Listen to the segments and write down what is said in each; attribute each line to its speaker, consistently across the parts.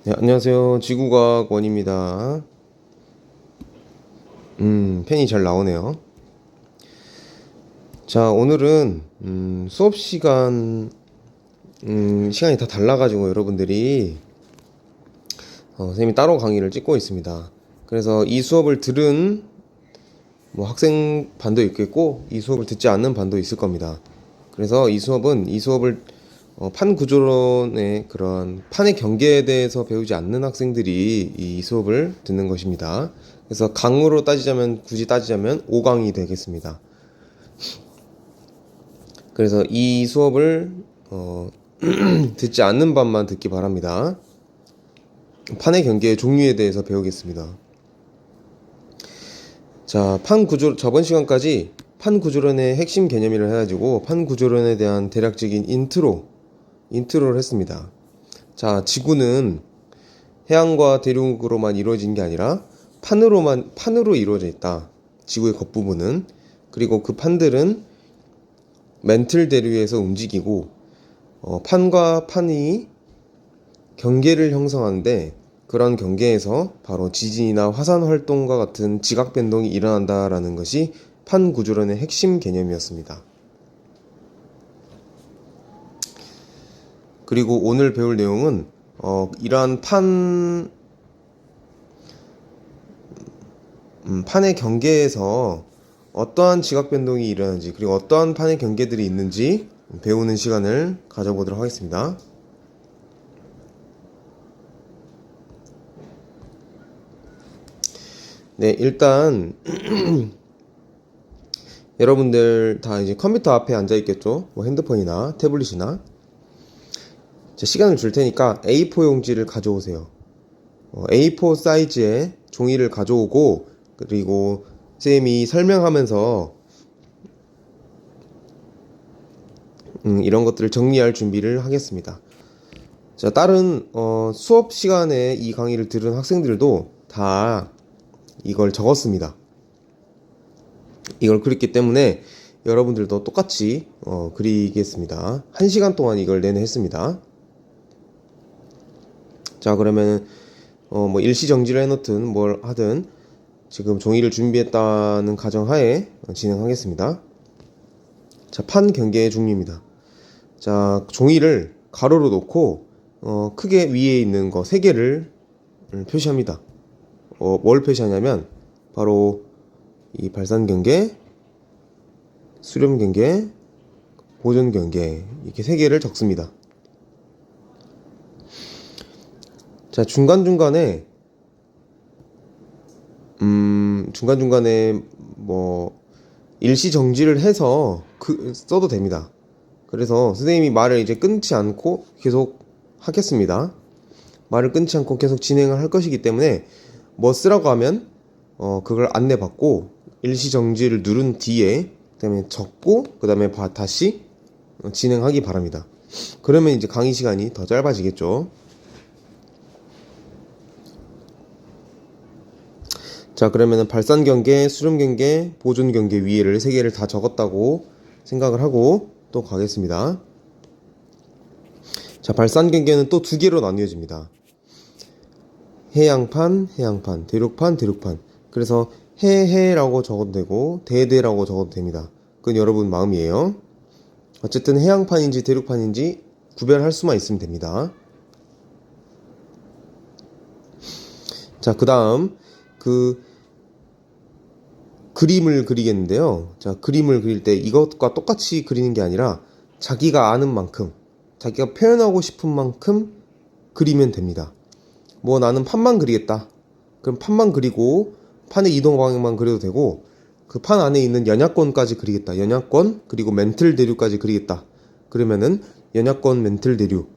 Speaker 1: 네, 안녕하세요. 지구과학원입니다. 펜이 잘 나오네요. 자, 오늘은 수업 시간이 다 달라가지고 여러분들이 선생님이 따로 강의를 찍고 있습니다. 그래서 이 수업을 들은 뭐 학생 반도 있겠고 이 수업을 듣지 않는 반도 있을 겁니다. 그래서 이 수업을 판 구조론의 그런 판의 경계에 대해서 배우지 않는 학생들이 이 수업을 듣는 것입니다. 그래서 강으로 따지자면, 굳이 따지자면 5강이 되겠습니다. 그래서 이 수업을 듣지 않는 반만 듣기 바랍니다. 판의 경계의 종류에 대해서 배우겠습니다. 자, 저번 시간까지 판 구조론의 핵심 개념이라 해가지고 판 구조론에 대한 대략적인 인트로를 했습니다. 자, 지구는 해양과 대륙으로만 이루어진 게 아니라 판으로 이루어져 있다. 지구의 겉부분은. 그리고 그 판들은 멘틀 대류에서 움직이고 판과 판이 경계를 형성하는데, 그런 경계에서 바로 지진이나 화산 활동과 같은 지각 변동이 일어난다라는 것이 판 구조론의 핵심 개념이었습니다. 그리고 오늘 배울 내용은 이러한 판의 경계에서 어떠한 지각 변동이 일어나는지, 그리고 어떠한 판의 경계들이 있는지 배우는 시간을 가져보도록 하겠습니다. 네, 일단 여러분들 다 이제 컴퓨터 앞에 앉아 있겠죠? 뭐 핸드폰이나 태블릿이나. 자, 시간을 줄 테니까 A4 용지를 가져오세요. A4 사이즈의 종이를 가져오고, 그리고 쌤이 설명하면서 이런 것들을 정리할 준비를 하겠습니다. 자, 다른 수업 시간에 이 강의를 들은 학생들도 다 이걸 적었습니다. 이걸 그렸기 때문에 여러분들도 똑같이 그리겠습니다. 1시간 동안 이걸 내내 했습니다. 자, 그러면 뭐 일시정지를 해놓든 뭘 하든 지금 종이를 준비했다는 가정하에 진행하겠습니다. 자, 판 경계의 종류입니다. 자, 종이를 가로로 놓고 크게 위에 있는 거 3개를 표시합니다. 뭘 표시하냐면 바로 이 발산 경계, 수렴 경계, 보존 경계, 이렇게 3개를 적습니다. 자, 중간중간에 뭐 일시 정지를 해서 써도 됩니다. 그래서 선생님이 말을 이제 끊지 않고 계속 하겠습니다. 말을 끊지 않고 계속 진행을 할 것이기 때문에 뭐 쓰라고 하면 그걸 안내받고 일시 정지를 누른 뒤에 그다음에 적고 그다음에 다시 진행하기 바랍니다. 그러면 이제 강의 시간이 더 짧아지겠죠. 자, 그러면은 발산 경계, 수렴 경계, 보존 경계 위에를 3개를 다 적었다고 생각을 하고 또 가겠습니다. 자, 발산 경계는 또 2개로 나뉘어집니다. 해양판, 대륙판. 그래서 해라고 적어도 되고 대라고 적어도 됩니다. 그건 여러분 마음이에요. 어쨌든 해양판인지 대륙판인지 구별할 수만 있으면 됩니다. 자, 그 다음 그림을 그리겠는데요. 자, 그림을 그릴 때 이것과 똑같이 그리는 게 아니라 자기가 아는 만큼, 자기가 표현하고 싶은 만큼 그리면 됩니다. 뭐 나는 판만 그리겠다. 그럼 판만 그리고 판의 이동 방향만 그려도 되고, 그 판 안에 있는 연약권까지 그리겠다. 연약권, 그리고 멘틀 대류까지 그리겠다. 그러면은 연약권, 멘틀 대류,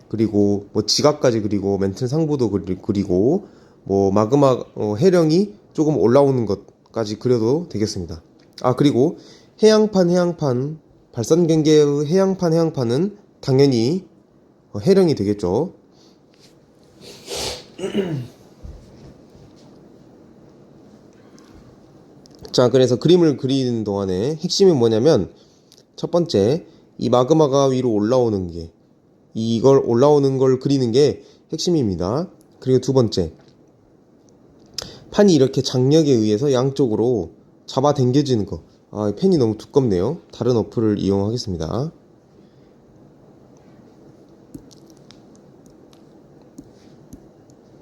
Speaker 1: 그리고 뭐 지각까지 그리고 멘틀 상부도 그리고 뭐 마그마 해령이 조금 올라오는 것까지 그려도 되겠습니다. 아, 그리고 해양판, 발산 경계의 해양판은 당연히 해령이 되겠죠. 자, 그래서 그림을 그리는 동안에 핵심이 뭐냐면, 첫 번째, 이 마그마가 위로 올라오는 게, 이걸 올라오는 걸 그리는 게 핵심입니다. 그리고 두 번째, 판이 이렇게 장력에 의해서 양쪽으로 잡아당겨지는 거. 펜이 너무 두껍네요. 다른 어플을 이용하겠습니다.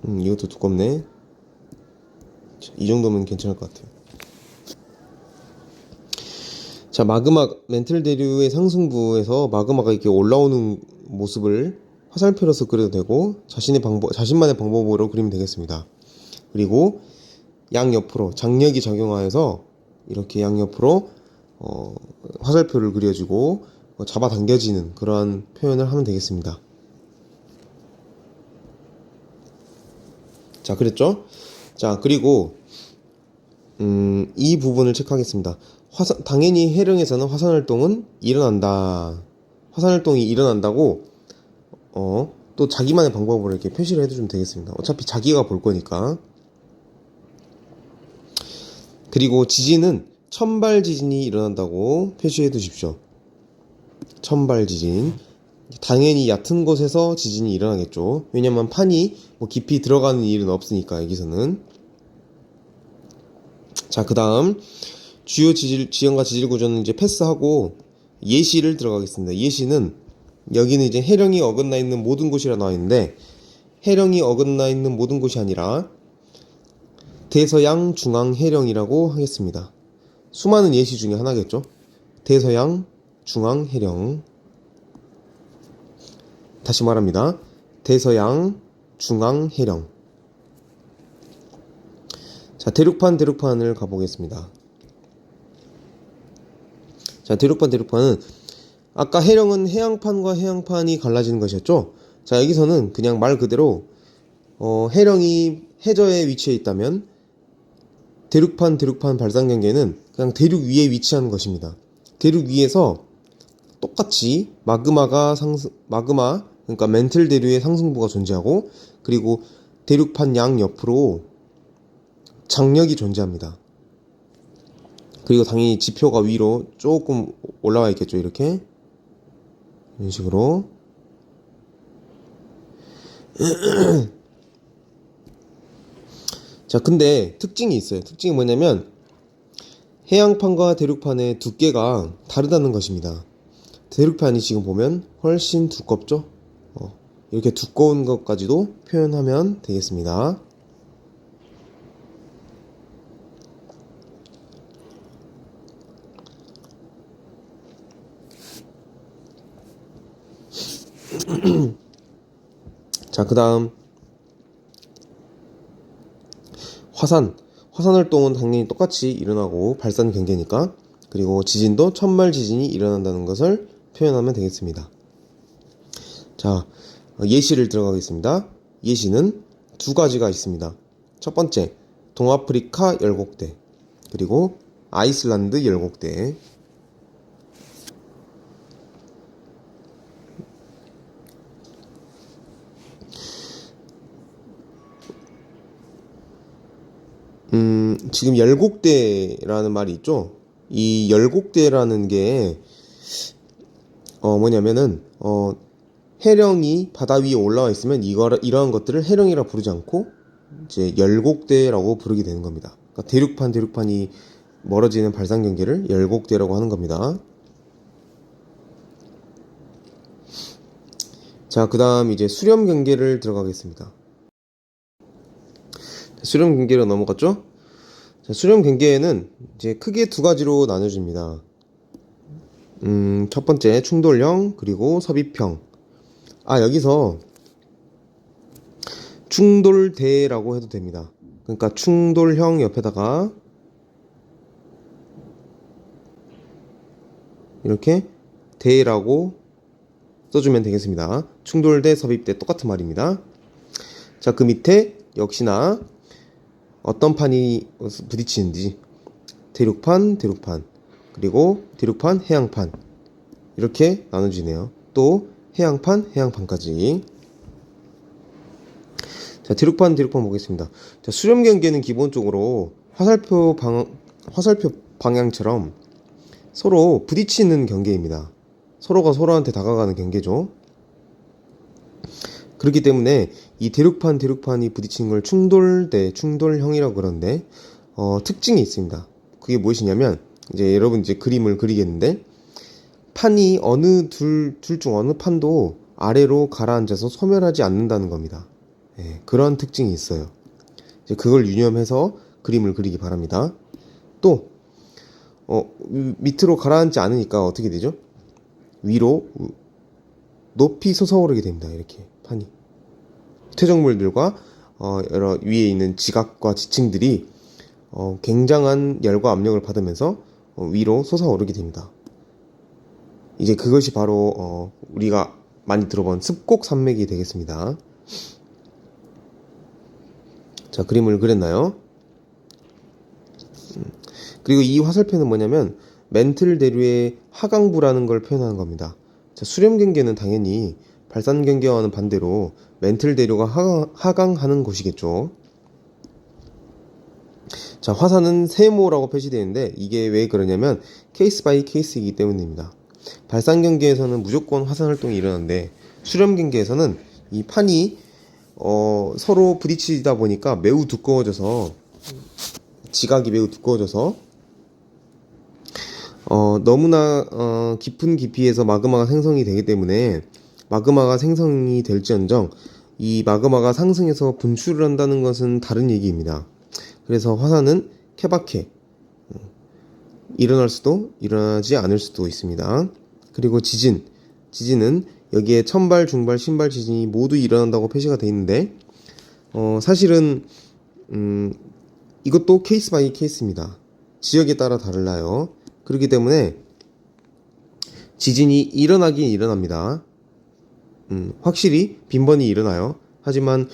Speaker 1: 이것도 두껍네. 이 정도면 괜찮을 것 같아요. 자, 마그마 멘틀 대류의 상승부에서 마그마가 이렇게 올라오는 모습을 화살표로서 그려도 되고 자신만의 방법으로 그리면 되겠습니다. 그리고 양옆으로 장력이 작용하여서 이렇게 양옆으로 화살표를 그려주고 잡아당겨지는 그러한 표현을 하면 되겠습니다. 자, 그랬죠? 자, 그리고 이 부분을 체크하겠습니다. 당연히 해령에서는 화산활동은 일어난다. 화산활동이 일어난다고 또 자기만의 방법으로 이렇게 표시를 해주면 되겠습니다. 어차피 자기가 볼 거니까. 그리고 지진은 천발 지진이 일어난다고 표시해 두십시오. 천발 지진. 당연히 얕은 곳에서 지진이 일어나겠죠. 왜냐면 판이 깊이 들어가는 일은 없으니까 여기서는. 자, 그 다음 주요 지형과 지질 구조는 이제 패스하고 예시를 들어가겠습니다. 예시는 여기는 이제 해령이 어긋나 있는 모든 곳이라 나와 있는데, 해령이 어긋나 있는 모든 곳이 아니라 대서양 중앙 해령이라고 하겠습니다. 수많은 예시 중에 하나겠죠. 대서양 중앙 해령. 다시 말합니다. 대서양 중앙 해령. 자, 대륙판을 가보겠습니다. 자, 대륙판은 아까 해령은 해양판과 해양판이 갈라지는 것이었죠. 자, 여기서는 그냥 말 그대로 해령이 해저에 위치해 있다면 대륙판 발상 경계는 그냥 대륙 위에 위치한 것입니다. 대륙 위에서 똑같이 마그마 그러니까 멘틀 대류의 상승부가 존재하고, 그리고 대륙판 양 옆으로 장력이 존재합니다. 그리고 당연히 지표가 위로 조금 올라와 있겠죠. 이렇게 이런 식으로. 자, 근데 특징이 있어요. 특징이 뭐냐면 해양판과 대륙판의 두께가 다르다는 것입니다. 대륙판이 지금 보면 훨씬 두껍죠. 이렇게 두꺼운 것까지도 표현하면 되겠습니다. 자, 그 다음 화산활동은 당연히 똑같이 일어나고 발산 경계니까. 그리고 지진도 천말 지진이 일어난다는 것을 표현하면 되겠습니다. 자, 예시를 들어가겠습니다. 예시는 두 가지가 있습니다. 첫 번째, 동아프리카 열곡대, 그리고 아이슬란드 열곡대. 지금 열곡대라는 말이 있죠. 이 열곡대라는 게 뭐냐면은 해령이 바다 위에 올라와 있으면 이러한 것들을 해령이라 부르지 않고 이제 열곡대라고 부르게 되는 겁니다. 그러니까 대륙판이 멀어지는 발산 경계를 열곡대라고 하는 겁니다. 자, 그 다음 이제 수렴 경계를 들어가겠습니다. 수렴 경계로 넘어갔죠? 자, 수렴 경계에는 이제 크게 두 가지로 나눠집니다. 첫 번째 충돌형, 그리고 섭입형. 여기서 충돌대라고 해도 됩니다. 그러니까 충돌형 옆에다가 이렇게 대라고 써주면 되겠습니다. 충돌대, 섭입대 똑같은 말입니다. 자, 그 밑에 역시나 어떤 판이 부딪히는지 대륙판, 그리고 대륙판, 해양판 이렇게 나눠지네요. 또 해양판까지. 자, 대륙판 보겠습니다. 자, 수렴 경계는 기본적으로 화살표 방향처럼 서로 부딪히는 경계입니다. 서로가 서로한테 다가가는 경계죠. 그렇기 때문에 이 대륙판이 부딪히는 걸 충돌대, 충돌형이라고 그러는데, 특징이 있습니다. 그게 무엇이냐면, 이제 여러분 이제 그림을 그리겠는데, 판이 둘 중 어느 판도 아래로 가라앉아서 소멸하지 않는다는 겁니다. 예, 그런 특징이 있어요. 이제 그걸 유념해서 그림을 그리기 바랍니다. 또, 밑으로 가라앉지 않으니까 어떻게 되죠? 위로 높이 솟아오르게 됩니다. 이렇게 판이. 퇴적물들과 여러 위에 있는 지각과 지층들이 굉장한 열과 압력을 받으면서 위로 솟아오르게 됩니다. 이제 그것이 바로 우리가 많이 들어본 습곡 산맥이 되겠습니다. 자, 그림을 그렸나요? 그리고 이 화살표는 뭐냐면 멘틀 대류의 하강부라는 걸 표현하는 겁니다. 자, 수렴 경계는 당연히 발산 경계와는 반대로 멘틀 대류가 하강하는 곳이겠죠. 자, 화산은 세모라고 표시되는데 이게 왜 그러냐면 케이스 바이 케이스이기 때문입니다. 발산 경계에서는 무조건 화산 활동이 일어나는데 수렴 경계에서는 이 판이 서로 부딪히다 보니까 매우 두꺼워져서 지각이 매우 두꺼워져서 너무나 깊은 깊이에서 마그마가 생성이 되기 때문에 마그마가 생성이 될지언정 이 마그마가 상승해서 분출을 한다는 것은 다른 얘기입니다. 그래서 화산은 케바케 일어날 수도 일어나지 않을 수도 있습니다. 그리고 지진은 여기에 천발, 중발, 신발 지진이 모두 일어난다고 표시가 되어 있는데 사실은 이것도 케이스 바이 케이스입니다. 지역에 따라 달라요. 그렇기 때문에 지진이 일어나긴 일어납니다. 확실히 빈번히 일어나요. 하지만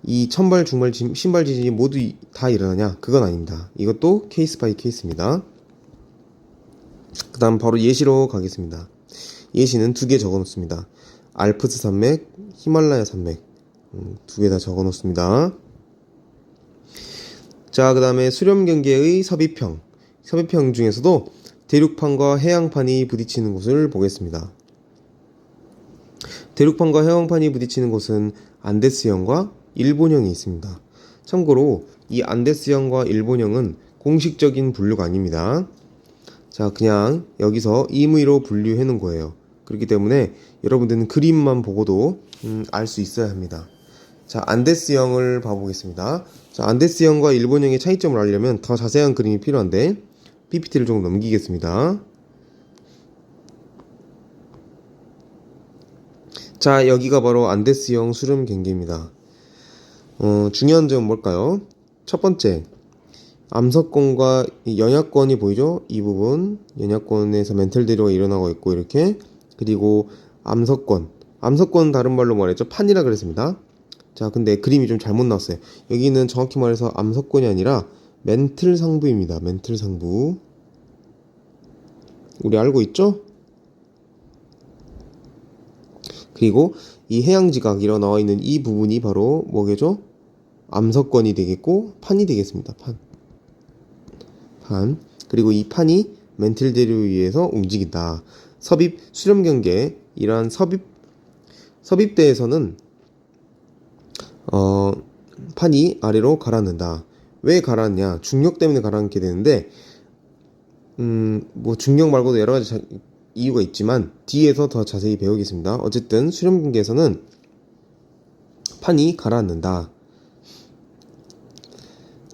Speaker 1: 이 천발, 중발, 신발 지진이 모두 다 일어나냐? 그건 아닙니다. 이것도 케이스 바이 케이스입니다. 그 다음 바로 예시로 가겠습니다. 예시는 2개 적어 놓습니다. 알프스 산맥, 히말라야 산맥 2개 다 적어 놓습니다. 자, 그 다음에 수렴 경계의 섭입형 중에서도 대륙판과 해양판이 부딪히는 곳을 보겠습니다. 대륙판과 해양판이 부딪히는 곳은 안데스형과 일본형이 있습니다. 참고로 이 안데스형과 일본형은 공식적인 분류가 아닙니다. 자, 그냥 여기서 임의로 분류해 놓은 거예요. 그렇기 때문에 여러분들은 그림만 보고도 알 수 있어야 합니다. 자, 안데스형을 봐보겠습니다. 자, 안데스형과 일본형의 차이점을 알려면 더 자세한 그림이 필요한데 PPT를 조금 넘기겠습니다. 자, 여기가 바로 안데스형 수렴 경계입니다. 중요한 점은 뭘까요? 첫 번째, 암석권과 연약권이 보이죠? 이 부분 연약권에서 멘틀 대류가 일어나고 있고 이렇게. 그리고 암석권 다른 말로 말했죠? 판이라 그랬습니다. 자, 근데 그림이 좀 잘못 나왔어요. 여기는 정확히 말해서 암석권이 아니라 멘틀 상부입니다. 멘틀 상부. 우리 알고 있죠? 그리고 이 해양지각이라 나와 있는 이 부분이 바로 뭐겠죠? 암석권이 되겠고 판이 되겠습니다. 판. 그리고 이 판이 멘틀 대류에 의해서 움직인다. 섭입, 수렴 경계, 이러한 섭입대에서는 판이 아래로 가라앉는다. 왜 가라앉냐? 중력 때문에 가라앉게 되는데 뭐 중력 말고도 여러 가지 이유가 있지만 뒤에서 더 자세히 배우겠습니다. 어쨌든 수렴 경계에서는 판이 가라앉는다.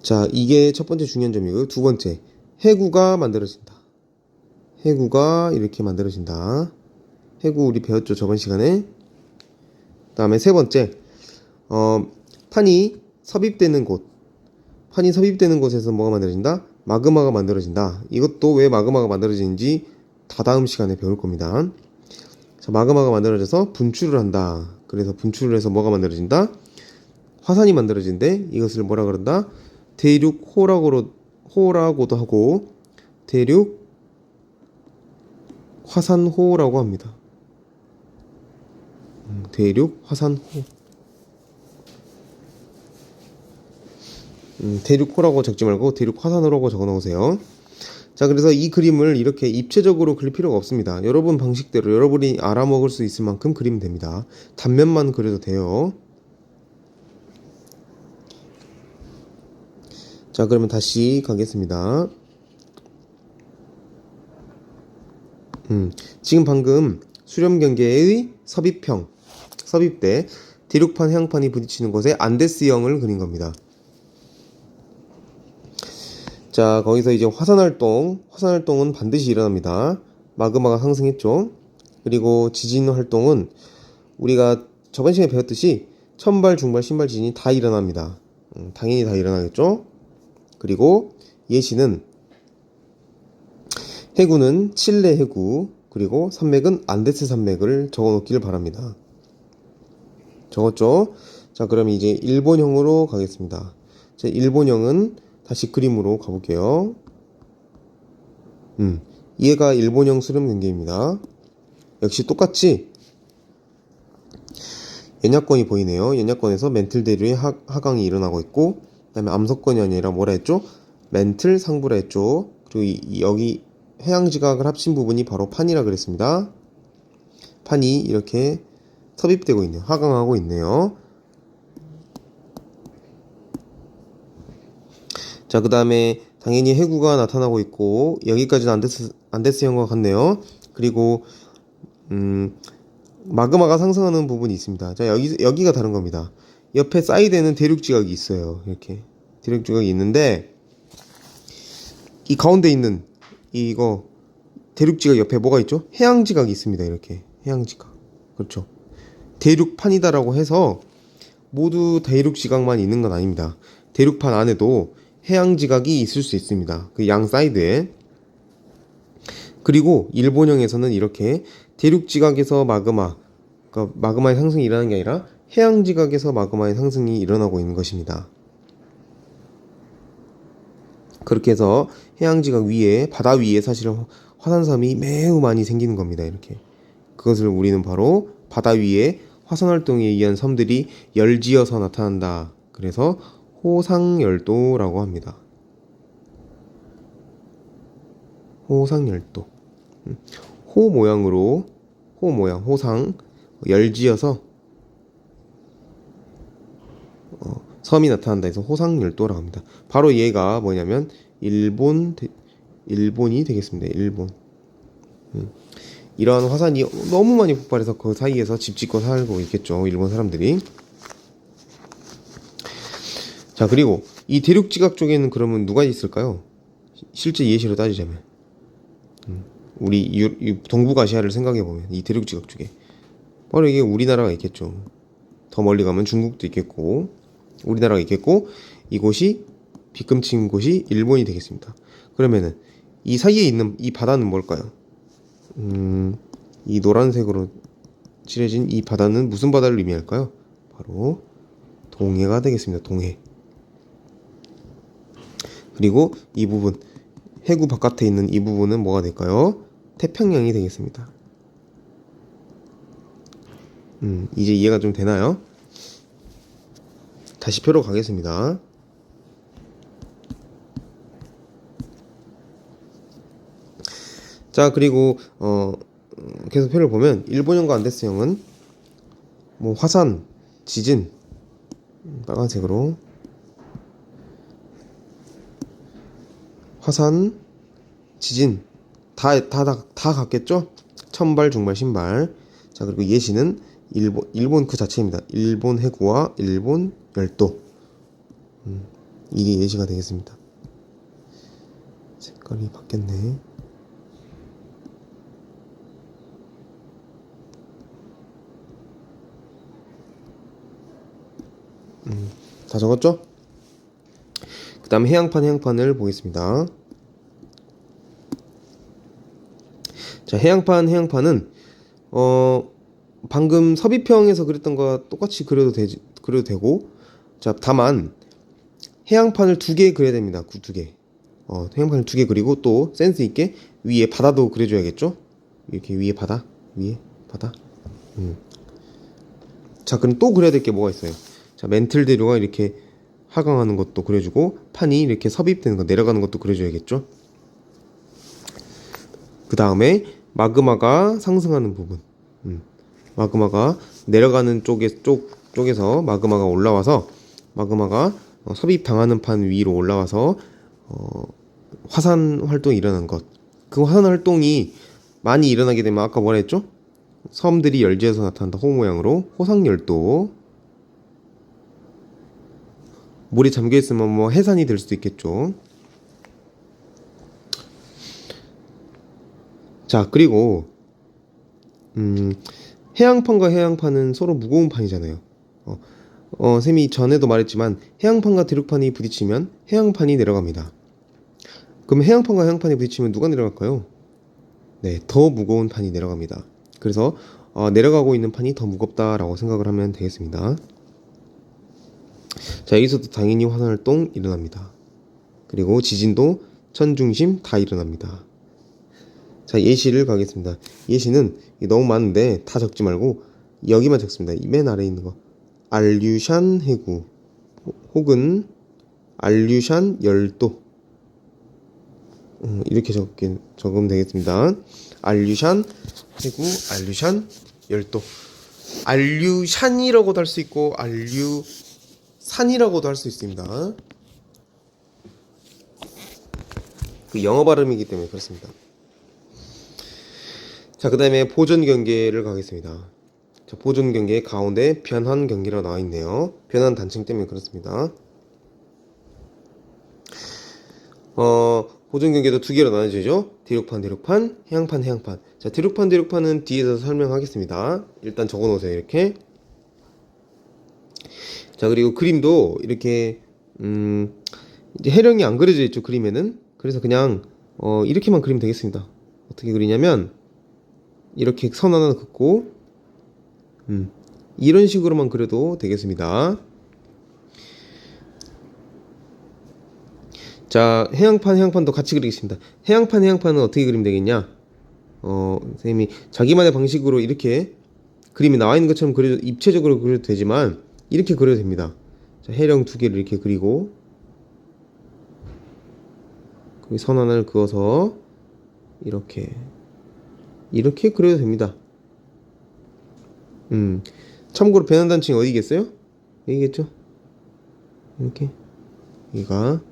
Speaker 1: 자, 이게 첫 번째 중요한 점이고요. 두 번째, 해구가 만들어진다. 해구가 이렇게 만들어진다. 해구 우리 배웠죠, 저번 시간에. 그 다음에 세 번째, 판이 섭입되는 곳에서 뭐가 만들어진다? 마그마가 만들어진다. 이것도 왜 마그마가 만들어지는지 다다음 시간에 배울 겁니다. 자, 마그마가 만들어져서 분출을 한다. 그래서 분출을 해서 뭐가 만들어진다? 화산이 만들어진대. 이것을 뭐라 그런다? 대륙 호라고도 하고 대륙 화산호라고 합니다. 대륙 화산호. 대륙호라고 적지 말고 대륙 화산호라고 적어 놓으세요. 자, 그래서 이 그림을 이렇게 입체적으로 그릴 필요가 없습니다. 여러분 방식대로 여러분이 알아먹을 수 있을 만큼 그리면 됩니다. 단면만 그려도 돼요. 자, 그러면 다시 가겠습니다. 지금 방금 수렴 경계의 섭입대 대륙판 해양판이 부딪히는 곳에 안데스형을 그린 겁니다. 자, 거기서 이제 화산활동은 반드시 일어납니다. 마그마가 상승했죠. 그리고 지진 활동은 우리가 저번 시간에 배웠듯이 천발, 중발, 신발 지진이 다 일어납니다. 당연히 다 일어나겠죠. 그리고 예시는 해구는 칠레 해구, 그리고 산맥은 안데스 산맥을 적어 놓기를 바랍니다. 적었죠? 자, 그럼 이제 일본형으로 가겠습니다. 자, 일본형은 다시 그림으로 가볼게요. 얘가 일본형 수렴 경계입니다. 역시 똑같이 연야권이 보이네요. 연야권에서 멘틀 대류의 하강이 일어나고 있고, 그 다음에 암석권이 아니라 뭐라 했죠? 멘틀 상부라 했죠. 그리고 여기 해양지각을 합친 부분이 바로 판이라 그랬습니다. 판이 이렇게 섭입되고 있네요. 하강하고 있네요. 자, 그 다음에 당연히 해구가 나타나고 있고, 여기까지는 안데스형과 같네요. 그리고 마그마가 상승하는 부분이 있습니다. 자, 여기가 다른 겁니다. 옆에 사이드에는 대륙지각이 있어요. 이렇게 대륙지각이 있는데, 이 가운데 있는 이거 대륙지각 옆에 뭐가 있죠? 해양지각이 있습니다. 이렇게 해양지각. 그렇죠. 대륙판이다라고 해서 모두 대륙지각만 있는 건 아닙니다. 대륙판 안에도 해양지각이 있을 수 있습니다. 그 양 사이드에. 그리고 일본형에서는 이렇게 대륙지각에서 그러니까 마그마의 상승이 일어나는 게 아니라 해양지각에서 마그마의 상승이 일어나고 있는 것입니다. 그렇게 해서 해양지각 위에, 바다 위에 사실은 화산섬이 매우 많이 생기는 겁니다. 이렇게. 그것을 우리는 바로 바다 위에 화산활동에 의한 섬들이 열지어서 나타난다. 그래서 호상열도라고 합니다. 호상열도. 호 모양으로, 호상, 열지어서 섬이 나타난다 해서 호상열도라고 합니다. 바로 얘가 뭐냐면 일본이 되겠습니다. 일본. 이러한 화산이 너무 많이 폭발해서 그 사이에서 집 짓고 살고 있겠죠. 일본 사람들이. 자, 그리고 이 대륙지각 쪽에는 그러면 누가 있을까요? 실제 예시로 따지자면 우리 동북아시아를 생각해보면 이 대륙지각 쪽에 바로 이게 우리나라가 있겠죠. 더 멀리 가면 중국도 있겠고 우리나라가 있겠고, 이곳이 빗금친 곳이 일본이 되겠습니다. 그러면은 이 사이에 있는 이 바다는 뭘까요? 이 노란색으로 칠해진 이 바다는 무슨 바다를 의미할까요? 바로 동해가 되겠습니다. 동해. 그리고 이 부분, 해구 바깥에 있는 이 부분은 뭐가 될까요? 태평양이 되겠습니다. 이제 이해가 좀 되나요? 다시 표로 가겠습니다. 자, 그리고 계속 표를 보면 일본형과 안데스형은 뭐 화산, 지진, 빨간색으로 화산, 지진 다 같겠죠? 천발, 중발, 신발. 자, 그리고 예시는 일본 그 자체입니다. 일본 해구와 일본 열도. 이게 예시가 되겠습니다. 색깔이 바뀌었네. 다 적었죠? 그 다음 해양판을 보겠습니다. 자, 해양판은 방금 섭입형에서 그렸던 거와 똑같이 그려도 되고, 자, 다만 해양판을 2개 그려야 됩니다. 2개. 해양판을 2개 그리고 또 센스 있게 위에 바다도 그려줘야겠죠? 이렇게 위에 바다. 자, 그럼 또 그려야 될 게 뭐가 있어요? 자, 멘틀 대류가 이렇게 하강하는 것도 그려주고, 판이 이렇게 섭입되는 거, 내려가는 것도 그려줘야겠죠? 그 다음에 마그마가 상승하는 부분, 마그마가 내려가는 쪽에서 마그마가 올라와서 마그마가 섭입당하는 판 위로 올라와서 화산 활동이 일어난 것. 그 화산 활동이 많이 일어나게 되면 아까 뭐라 했죠? 섬들이 열지에서 나타난다. 호 모양으로 호상열도. 물이 잠겨있으면 뭐 해산이 될 수도 있겠죠. 자, 그리고 해양판과 해양판은 서로 무거운 판이잖아요. 쌤이 전에도 말했지만 해양판과 대륙판이 부딪히면 해양판이 내려갑니다. 그럼 해양판과 해양판이 부딪히면 누가 내려갈까요? 네, 더 무거운 판이 내려갑니다. 그래서 내려가고 있는 판이 더 무겁다라고 생각을 하면 되겠습니다. 자, 여기서도 당연히 화산활동 일어납니다. 그리고 지진도 천중심 다 일어납니다. 자, 예시를 가겠습니다. 예시는 너무 많은데 다 적지 말고 여기만 적습니다. 이 맨 아래에 있는 거. 알류샨 해구 혹은 알류샨 열도, 이렇게 적으면 되겠습니다. 알류샨 해구, 알류샨 열도. 알류샨이라고도 할 수 있고 알류산이라고도 할 수 있습니다. 그 영어 발음이기 때문에 그렇습니다. 자, 그 다음에 보존 경계를 가겠습니다. 자, 보존 경계 가운데 변환 경계로 나와 있네요. 변환 단층 때문에 그렇습니다. 보존 경계도 두 개로 나눠지죠. 대륙판, 해양판. 자, 대륙판은 뒤에서 설명하겠습니다. 일단 적어 놓으세요. 이렇게. 자, 그리고 그림도 이렇게 이제 해령이 안 그려져 있죠, 그림에는. 그래서 그냥 이렇게만 그리면 되겠습니다. 어떻게 그리냐면 이렇게 선 하나 긋고 이런 식으로만 그려도 되겠습니다. 자, 해양판도 같이 그리겠습니다. 해양판은 어떻게 그리면 되겠냐? 선생님이 자기만의 방식으로 이렇게 그림이 나와 있는 것처럼 입체적으로 그려도 되지만 이렇게 그려도 됩니다. 자, 해령 두 개를 이렇게 그리고 선 하나를 그어서 이렇게 그려도 됩니다. 참고로 변환 단층이 어디겠어요? 여기겠죠? 이렇게 여기가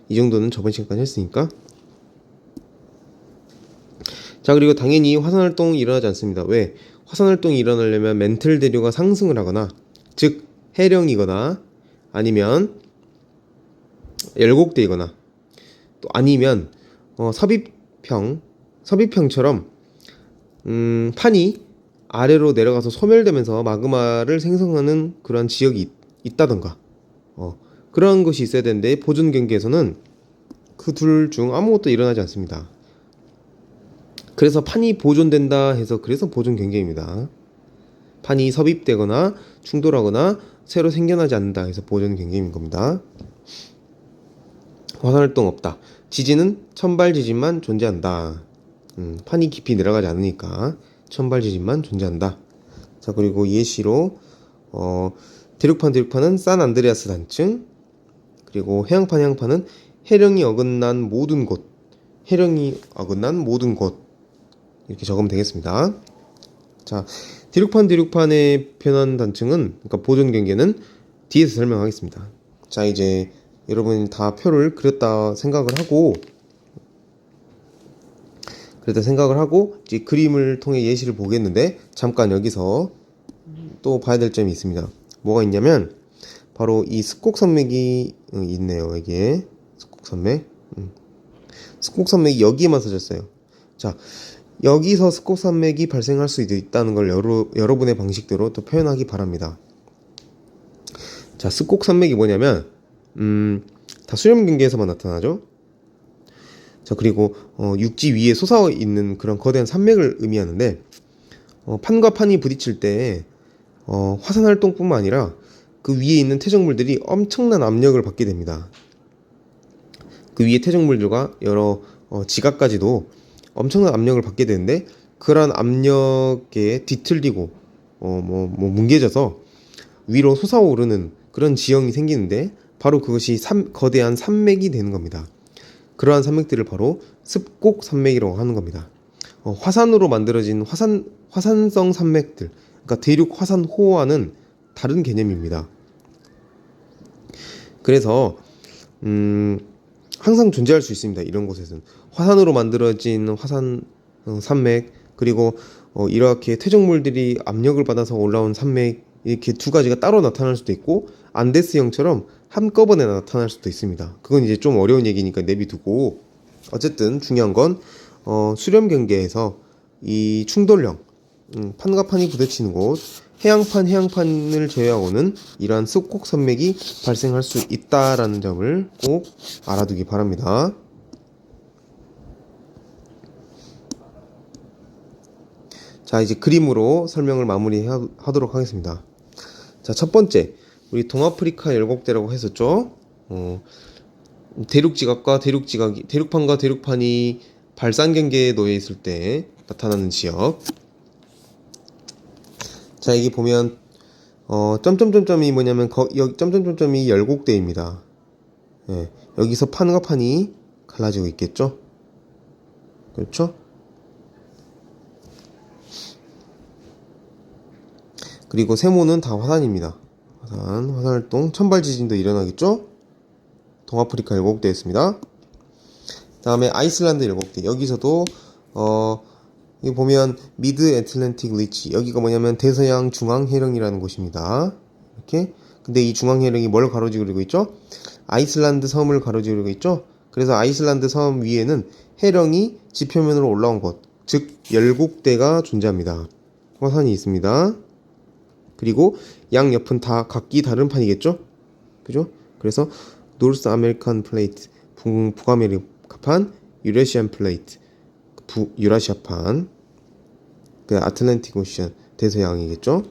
Speaker 1: 이 정도는 저번 시간까지 했으니까. 자, 그리고 당연히 화산활동이 일어나지 않습니다. 왜? 화산활동이 일어나려면 멘틀 대류가 상승을 하거나, 즉 해령이거나 아니면 열곡대이거나 또 아니면 섭입형처럼 판이 아래로 내려가서 소멸되면서 마그마를 생성하는 그런 지역이 있다던가 그런 것이 있어야 되는데 보존 경계에서는 그 둘 중 아무것도 일어나지 않습니다. 그래서 판이 보존된다 해서 그래서 보존 경계입니다. 판이 섭입되거나 충돌하거나 새로 생겨나지 않는다 해서 보존 경계인 겁니다. 화산활동 없다. 지진은 천발 지진만 존재한다. 판이 깊이 내려가지 않으니까 천발 지진만 존재한다. 자, 그리고 예시로 대륙판은 산안드레아스 단층, 그리고 해양판은 해령이 어긋난 모든 곳 이렇게 적으면 되겠습니다. 자, 대륙판의 변환 단층은, 그러니까 보존 경계는 뒤에서 설명하겠습니다. 자, 이제 여러분이 다 표를 그렸다 생각을 하고 이제 그림을 통해 예시를 보겠는데, 잠깐 여기서 또 봐야 될 점이 있습니다. 뭐가 있냐면 바로 이 스콕산맥이 있네요. 여기에 스콕산맥이 여기에만 써졌어요. 자, 여기서 스콕산맥이 발생할 수 있다는 걸 여러분의 방식대로 또 표현하기 바랍니다. 자, 스콕산맥이 뭐냐면 다 수렴 경계에서만 나타나죠. 자, 그리고 육지 위에 솟아 있는 그런 거대한 산맥을 의미하는데, 판과 판이 부딪힐 때 화산 활동뿐만 아니라 그 위에 있는 태적물들이 엄청난 압력을 받게 됩니다. 그 위에 태적물들과 여러 지각까지도 엄청난 압력을 받게 되는데, 그런 압력에 뒤틀리고 뭉개져서 위로 솟아오르는 그런 지형이 생기는데, 바로 그것이 거대한 산맥이 되는 겁니다. 그러한 산맥들을 바로 습곡 산맥이라고 하는 겁니다. 화산으로 만들어진 화산성 산맥들, 그러니까 대륙 화산호와는 다른 개념입니다. 그래서 항상 존재할 수 있습니다. 이런 곳에서는 화산으로 만들어진 화산 산맥, 그리고 이렇게 퇴적물들이 압력을 받아서 올라온 산맥, 이렇게 두 가지가 따로 나타날 수도 있고 안데스형처럼 한꺼번에 나타날 수도 있습니다. 그건 이제 좀 어려운 얘기니까 내비두고, 어쨌든 중요한 건 수렴 경계에서 이 충돌령, 판과 판이 부딪히는 곳, 해양판을 제외하고는 이러한 습곡 산맥이 발생할 수 있다라는 점을 꼭 알아두기 바랍니다. 자, 이제 그림으로 설명을 마무리하도록 하겠습니다. 자, 첫 번째, 우리 동아프리카 열곡대라고 했었죠. 대륙지각과 대륙판과 대륙판이 발산 경계에 놓여 있을 때 나타나는 지역. 자, 여기 보면 점점점점이 뭐냐면 여기 점점점점이 열곡대입니다. 예, 여기서 판과 판이 갈라지고 있겠죠. 그렇죠? 그리고 세모는 다 화산입니다. 화산활동, 천발지진도 일어나겠죠? 동아프리카 열곡대였습니다. 다음에 아이슬란드 열곡대. 여기서도 여기 보면 미드 애틀랜틱 리치, 여기가 뭐냐면 대서양 중앙해령이라는 곳입니다. 이렇게. 근데 이 중앙해령이 뭘 가로지르고 있죠? 아이슬란드 섬을 가로지르고 있죠? 그래서 아이슬란드 섬 위에는 해령이 지표면으로 올라온 곳, 즉 열곡대가 존재합니다. 화산이 있습니다. 그리고 양 옆은 다 각기 다른 판이겠죠? 그죠? 그래서 노스 아메리칸 플레이트, 북아메리카판, 유레시안 플레이트, 유라시아판, 그 아틀란틱 오션, 대서양이겠죠?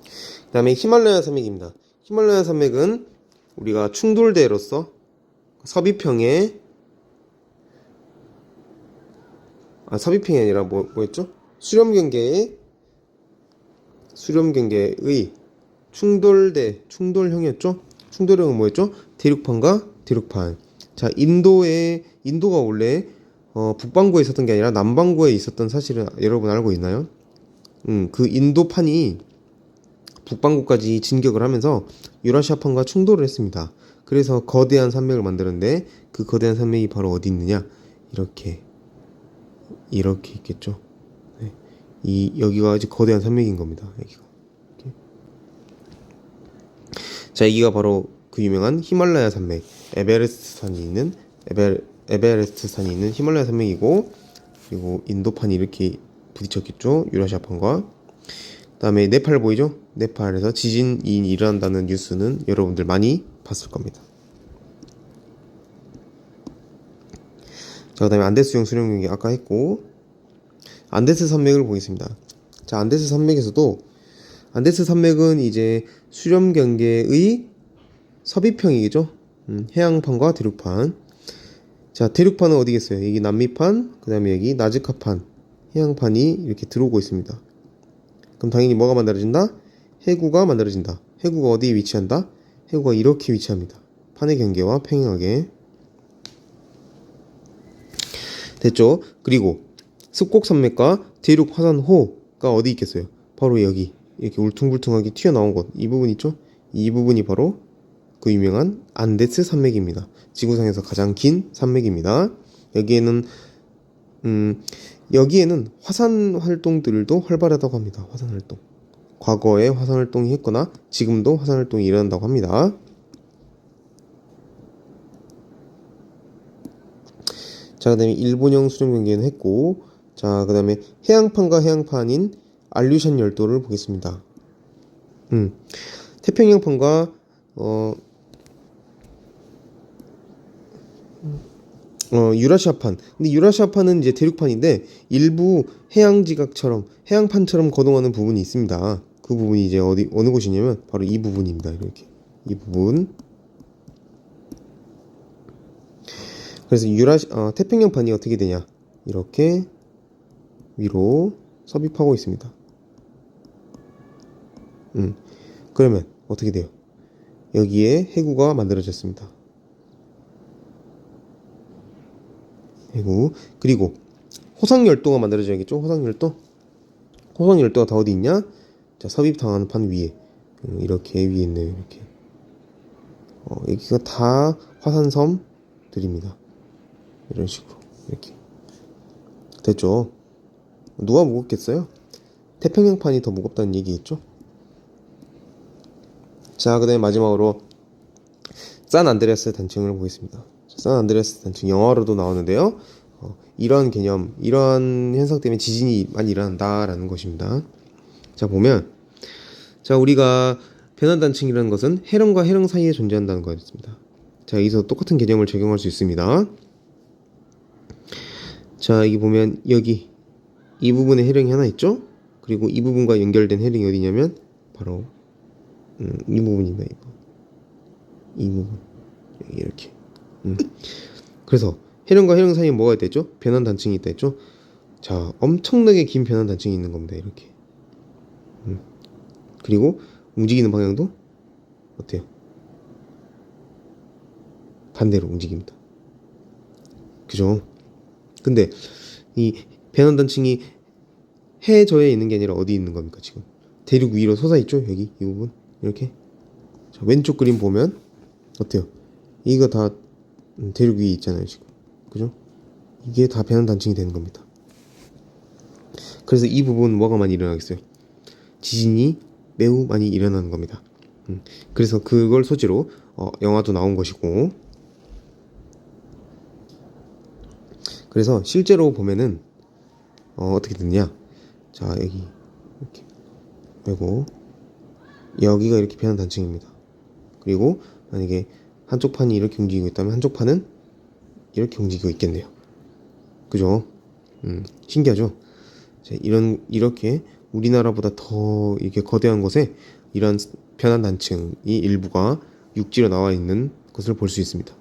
Speaker 1: 그 다음에 히말라야 산맥입니다. 히말라야 산맥은 우리가 충돌대로서 섭이평이 아니라 뭐였죠? 수렴경계의 충돌형이었죠? 충돌형은 뭐였죠? 대륙판과 대륙판. 자, 인도가 원래 북반구에 있었던 게 아니라 남반구에 있었던 사실을 여러분 알고 있나요? 그 인도판이 북반구까지 진격을 하면서 유라시아판과 충돌을 했습니다. 그래서 거대한 산맥을 만드는데, 그 거대한 산맥이 바로 어디 있느냐? 이렇게 있겠죠. 네. 여기가 아주 거대한 산맥인 겁니다. 여기가. 이렇게. 자, 여기가 바로 그 유명한 히말라야 산맥, 에베레스트 산이 있는 히말라야 산맥이고, 그리고 인도판이 이렇게 부딪혔겠죠. 유라시아판과. 그 다음에 네팔 보이죠? 네팔에서 지진이 일어난다는 뉴스는 여러분들 많이 봤을 겁니다. 자, 그 다음에 안데스형 수렴경계 아까 했고, 안데스 산맥을 보겠습니다. 자, 안데스 산맥은 이제 수렴경계의 섭이평이겠죠? 해양판과 대륙판. 자, 대륙판은 어디겠어요? 여기 남미판, 그 다음에 여기 나즈카판, 해양판이 이렇게 들어오고 있습니다. 그럼 당연히 뭐가 만들어진다? 해구가 만들어진다. 해구가 어디에 위치한다? 해구가 이렇게 위치합니다. 판의 경계와 평행하게. 됐죠? 그리고 습곡산맥과 대륙 화산호가 어디 있겠어요? 바로 여기 이렇게 울퉁불퉁하게 튀어나온 곳, 이 부분 있죠? 이 부분이 바로 그 유명한 안데스 산맥입니다. 지구상에서 가장 긴 산맥입니다. 여기에는 화산 활동들도 활발하다고 합니다. 화산 활동. 과거에 화산 활동이 했거나 지금도 화산 활동이 일어난다고 합니다. 자, 그 다음에 일본형 수렴 경계는 했고, 자, 그 다음에 해양판과 해양판인 알류션 열도를 보겠습니다. 태평양판과 유라시아판. 근데 유라시아판은 이제 대륙판인데 일부 해양판처럼 거동하는 부분이 있습니다. 그 부분이 이제 어느 곳이냐면 바로 이 부분입니다. 이렇게 이 부분. 그래서 태평양판이 어떻게 되냐? 이렇게 위로 섭입하고 있습니다. 그러면 어떻게 돼요? 여기에 해구가 만들어졌습니다. 그리고 호상열도가 만들어져야겠죠. 호상열도가 다 어디 있냐? 자, 섭입당하는 판 위에, 이렇게 위에 있네요. 이렇게 여기가 다 화산섬들입니다. 이런 식으로 이렇게 됐죠. 누가 무겁겠어요? 태평양판이 더 무겁다는 얘기겠죠. 자, 그 다음에 마지막으로 산안드레아스 단층을 보겠습니다. 산안드레아스 단층 영화로도 나오는데요. 이런 개념, 이런 현상 때문에 지진이 많이 일어난다라는 것입니다. 자, 보면, 자, 우리가 변환단층이라는 것은 해령과 해령 사이에 존재한다는 거였습니다. 자, 여기서 똑같은 개념을 적용할 수 있습니다. 자, 여기 보면 여기 이 부분에 해령이 하나 있죠? 그리고 이 부분과 연결된 해령이 어디냐면 바로 이 부분입니다. 이 부분 이렇게. 그래서 해령과 해령 사이에 뭐가 있댔죠? 변환단층이 있다 했죠? 자, 엄청나게 긴 변환단층이 있는 겁니다. 이렇게. 그리고 움직이는 방향도 어때요? 반대로 움직입니다. 그죠? 근데 이 변환단층이 해저에 있는 게 아니라 어디 있는 겁니까? 지금 대륙 위로 솟아있죠? 여기 이 부분 이렇게. 자, 왼쪽 그림 보면 어때요? 이거 다 대륙 위에 있잖아요. 지금 그죠? 이게 다 변환단층이 되는 겁니다. 그래서 이 부분 뭐가 많이 일어나겠어요? 지진이 매우 많이 일어나는 겁니다. 그래서 그걸 소지로 영화도 나온 것이고, 그래서 실제로 보면은 어떻게 됐냐? 자, 여기 이렇게 그리고 여기가 이렇게 변환단층입니다. 그리고 만약에 한쪽 판이 이렇게 움직이고 있다면 한쪽 판은 이렇게 움직이고 있겠네요. 그죠? 신기하죠? 자, 이렇게 우리나라보다 더 이렇게 거대한 곳에 이런 변환단층이 일부가 육지로 나와 있는 것을 볼 수 있습니다.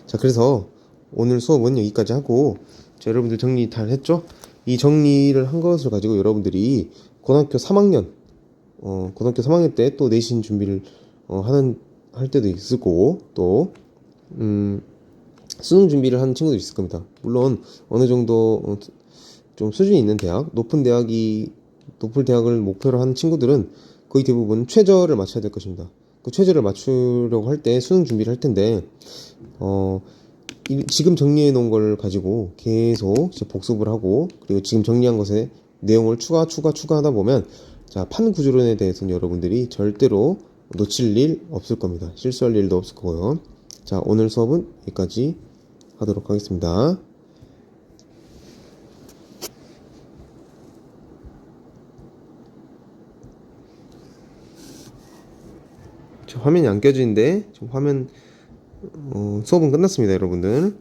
Speaker 1: 자, 그래서 오늘 수업은 여기까지 하고, 자, 여러분들 정리 잘 했죠? 이 정리를 한 것을 가지고 여러분들이 고등학교 3학년 때 또 내신 준비를 할 때도 있을 거고, 또 수능 준비를 하는 친구도 있을 겁니다. 물론 어느 정도 좀 수준이 있는 대학, 높은 대학을 목표로 하는 친구들은 거의 대부분 최저를 맞춰야 될 것입니다. 그 최저를 맞추려고 할 때 수능 준비를 할 텐데, 지금 정리해 놓은 걸 가지고 계속 복습을 하고, 그리고 지금 정리한 것에 내용을 추가하다 보면, 자, 판 구조론에 대해서는 여러분들이 절대로 놓칠 일 없을 겁니다. 실수할 일도 없을 거고요. 자, 오늘 수업은 여기까지 하도록 하겠습니다. 화면이 안 껴지는데, 지금 수업은 끝났습니다, 여러분들.